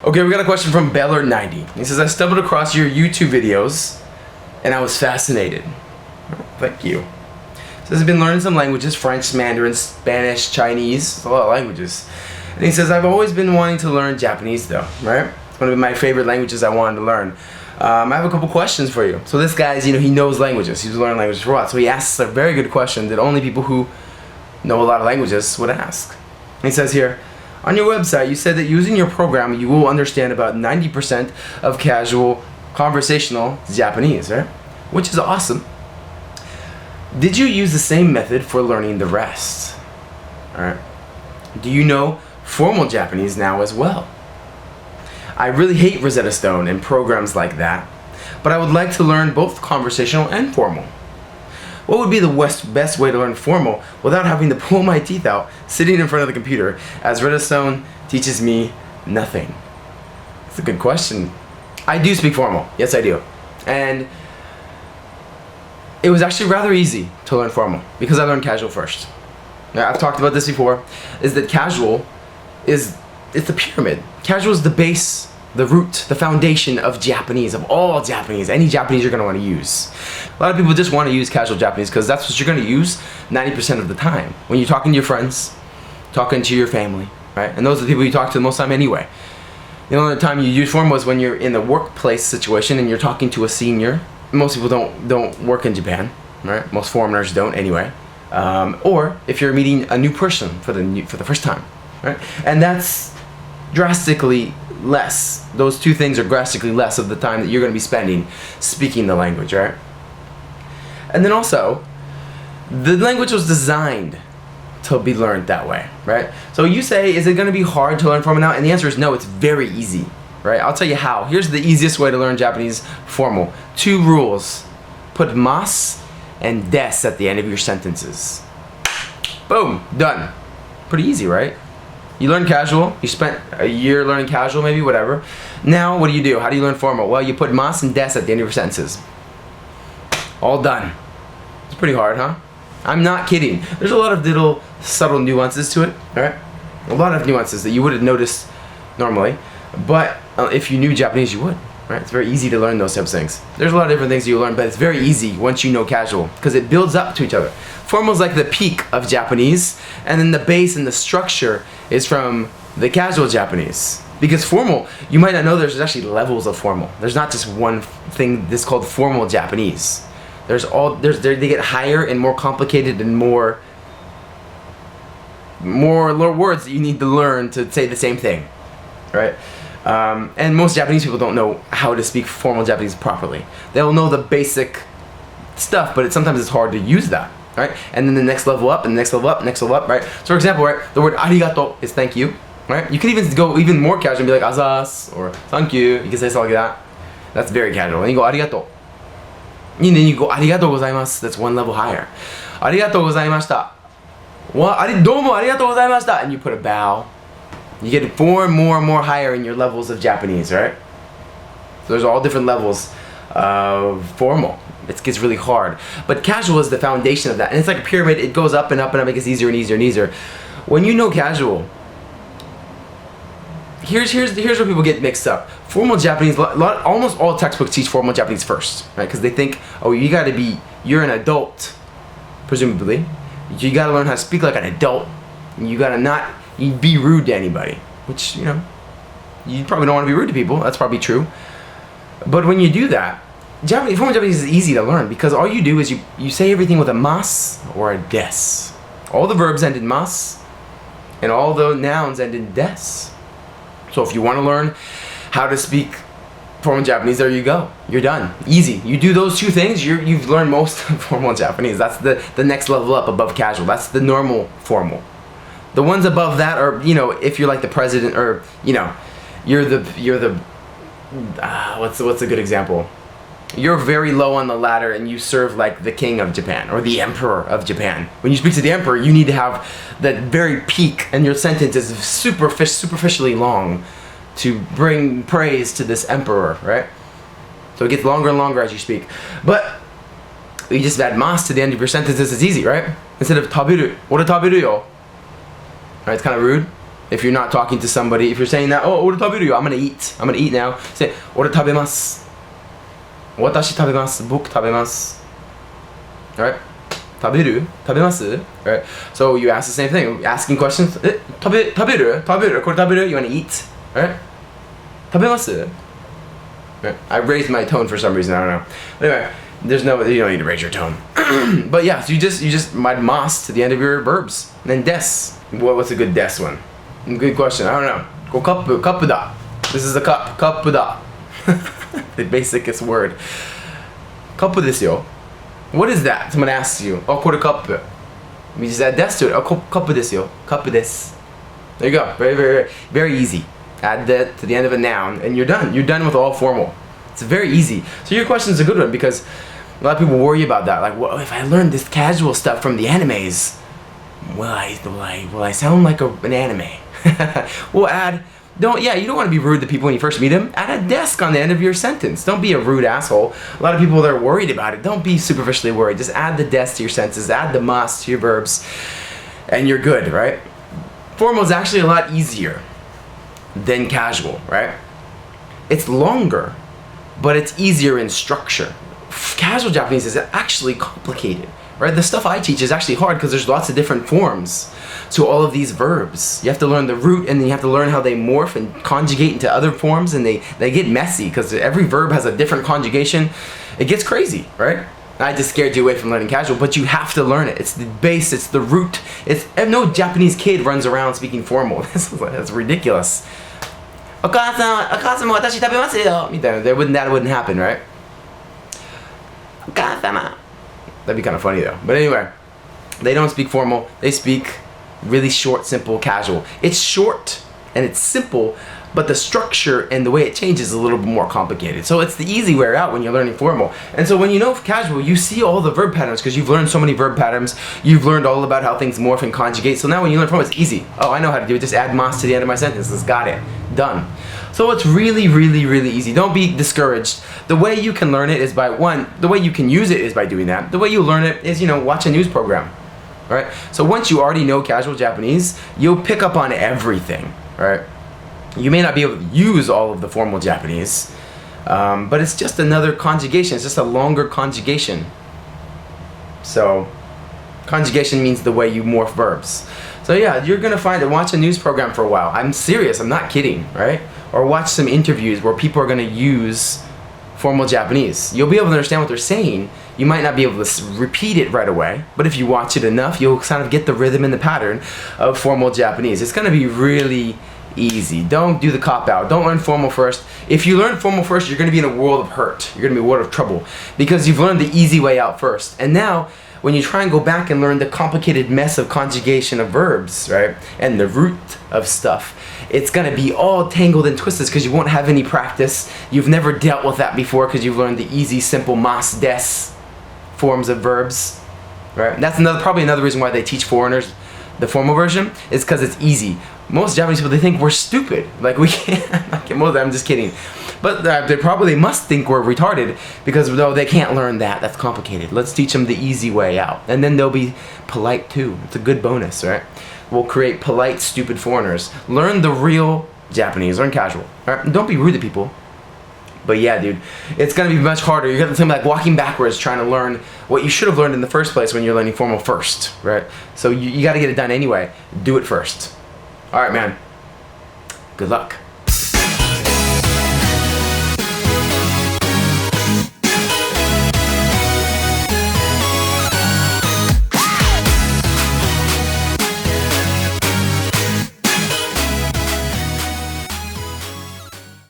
Okay, we got a question from Beller90. He says, I stumbled across your YouTube videos and I was fascinated. Thank you. He says, I've been learning some languages, French, Mandarin, Spanish, Chinese. It's a lot of languages. And he says, I've always been wanting to learn Japanese though, right? It's one of my favorite languages I wanted to learn. I have a couple questions for you. So this guy's, he knows languages. He's learning languages for a while. So he asks a very good question that only people who know a lot of languages would ask. And he says here, on your website, you said that using your program, you will understand about 90% of casual conversational Japanese, right? Which is awesome. Did you use the same method for learning the rest? All right. Do you know formal Japanese now as well? I really hate Rosetta Stone and programs like that, but I would like to learn both conversational and formal. What would be the best way to learn formal without having to pull my teeth out sitting in front of the computer, as Rosetta Stone teaches me nothing? That's a good question. I do speak formal. Yes, I do. And it was actually rather easy to learn formal because I learned casual first. Now, I've talked about this before, is that casual it's the pyramid. Casual is the base, the root, the foundation of Japanese, of all Japanese, any Japanese you're going to want to use. A lot of people just want to use casual Japanese because that's what you're going to use 90% of the time. When you're talking to your friends, talking to your family, right? And those are the people you talk to the most time anyway. The only time you use formal is when you're in the workplace situation and you're talking to a senior. Most people don't work in Japan, right? Most foreigners don't anyway. Or if you're meeting a new person for the first time, right? And that's drastically less. Those two things are drastically less of the time that you're going to be spending speaking the language, right? And then also, the language was designed to be learned that way, right? So you say, is it going to be hard to learn formal now? And the answer is no, it's very easy, right? I'll tell you how. Here's the easiest way to learn Japanese formal. 2 rules. Put mas and des at the end of your sentences. Boom, done. Pretty easy, right? You learn casual, you spent a year learning casual maybe, whatever. Now what do? How do you learn formal? Well, you put mas and des at the end of your sentences. All done. It's pretty hard, huh? I'm not kidding. There's a lot of little subtle nuances to it, alright? A lot of nuances that you wouldn't notice normally, but if you knew Japanese you would, right? It's very easy to learn those types of things. There's a lot of different things you learn, but it's very easy once you know casual, because it builds up to each other. Formal is like the peak of Japanese, and then the base and the structure is from the casual Japanese. Because formal, you might not know there's actually levels of formal. There's not just one thing that's called formal Japanese. They get higher and more complicated and more words that you need to learn to say the same thing, right? And most Japanese people don't know how to speak formal Japanese properly. They'll know the basic stuff, but sometimes it's hard to use that, right? And then the next level up, and the next level up, next level up, right? So for example, right, the word arigato is thank you, right? You could even go even more casual and be like azas or thank you. You can say something like that. That's very casual. And you go arigato. And then you go arigato gozaimasu. That's one level higher. Arigato gozaimashita. Domo arigato gozaimashita. And you put a bow. You get more and more higher in your levels of Japanese, right? So there's all different levels of formal. It gets really hard. But casual is the foundation of that. And it's like a pyramid. It goes up and up and up. It gets easier and easier and easier. When you know casual, here's where people get mixed up. Formal Japanese, almost all textbooks teach formal Japanese first, right? Because they think, oh, you're an adult, presumably. You gotta learn how to speak like an adult. You gotta not be rude to anybody, which, you probably don't want to be rude to people. That's probably true. But when you do that, formal Japanese is easy to learn because all you do is you say everything with a mas or a des. All the verbs end in mas, and all the nouns end in des. So if you want to learn how to speak formal Japanese, there you go. You're done. Easy. You do those 2 things, you've learned most of formal Japanese. That's the next level up above casual. That's the normal formal. The ones above that are, if you're like the president or, you're the what's a good example? You're very low on the ladder and you serve like the king of Japan or the emperor of Japan. When you speak to the emperor, you need to have that very peak, and your sentence is superficially long to bring praise to this emperor, right? So it gets longer and longer as you speak. But you just add mas to the end of your sentences. It's easy, right? Instead of taberu, ore taberu yo. Right? It's kind of rude. If you're not talking to somebody, if you're saying that, oh,俺食べるよ, I'm gonna eat now. Say, 俺食べます. 私食べます. 僕食べます. Alright? 食べる? 食べます? Right? So you ask the same thing, asking questions. 食べる? これ食べる? You wanna eat? Alright? 食べます? Right? I raised my tone for some reason, I don't know. Anyway, you don't need to raise your tone. But yeah, so you just add mas to the end of your verbs. And then des. What's a good des one? Good question, I don't know. こうカップだ. This is a cup. カップだ. The basicest word. カップですよ. What is that? Someone asks you. Oh, これカップ. You just add des to it. Oh, カップですよ. カップです. There you go. Very, very, very easy. Add that to the end of a noun, and you're done. You're done with all formal. It's very easy. So your question is a good one because a lot of people worry about that. Like, well, if I learn this casual stuff from the animes, will I sound like an anime? We'll add. You don't want to be rude to people when you first meet them. Add a desk on the end of your sentence. Don't be a rude asshole. A lot of people, they're worried about it. Don't be superficially worried. Just add the desk to your sentences. Add the mas to your verbs, and you're good, right? Formal is actually a lot easier than casual, right? It's longer, but it's easier in structure. Casual Japanese is actually complicated, right? The stuff I teach is actually hard because there's lots of different forms to all of these verbs. You have to learn the root, and then you have to learn how they morph and conjugate into other forms, and they get messy because every verb has a different conjugation. It gets crazy, right? I just scared you away from learning casual, but you have to learn it. It's the base, it's the root. No Japanese kid runs around speaking formal. That's ridiculous. お母さんも私食べますよみたいな. That wouldn't happen, right? お母様. That'd be kind of funny though. But anyway, they don't speak formal. They speak really short, simple, casual. It's short and it's simple, but the structure and the way it changes is a little bit more complicated. So it's the easy way out when you're learning formal. And so when you know casual, you see all the verb patterns because you've learned so many verb patterns. You've learned all about how things morph and conjugate. So now when you learn formal, it's easy. Oh, I know how to do it. Just add mas to the end of my sentences. Got it. Done. So it's really, really, really easy. Don't be discouraged. The way you can learn it is by the way you can use it is by doing that. The way you learn it is, watch a news program. Right? So once you already know casual Japanese, you'll pick up on everything. Right? You may not be able to use all of the formal Japanese, but it's just another conjugation. It's just a longer conjugation. So conjugation means the way you morph verbs. So yeah, you're gonna find it. Watch a news program for a while. I'm serious. I'm not kidding, right? Or watch some interviews where people are gonna use formal Japanese. You'll be able to understand what they're saying. You might not be able to repeat it right away, but if you watch it enough, you'll kind of get the rhythm and the pattern of formal Japanese. It's gonna be really easy. Don't do the cop-out. Don't learn formal first. If you learn formal first, you're gonna be in a world of hurt. You're gonna be in a world of trouble because you've learned the easy way out first. And now, when you try and go back and learn the complicated mess of conjugation of verbs, right, and the root of stuff, it's gonna be all tangled and twisted because you won't have any practice. You've never dealt with that before because you've learned the easy, simple mas des forms of verbs, right? And that's probably another reason why they teach foreigners the formal version is because it's easy. Most Japanese people, they think we're stupid. Like we can't. I'm just kidding. But they probably must think we're retarded because they can't learn that. That's complicated. Let's teach them the easy way out, and then they'll be polite too. It's a good bonus, right? We'll create polite, stupid foreigners. Learn the real Japanese. Learn casual. Right? Don't be rude to people. But yeah, dude, it's gonna be much harder. You're gonna be like walking backwards trying to learn what you should have learned in the first place when you're learning formal first, right? So you got to get it done anyway. Do it first. All right, man. Good luck.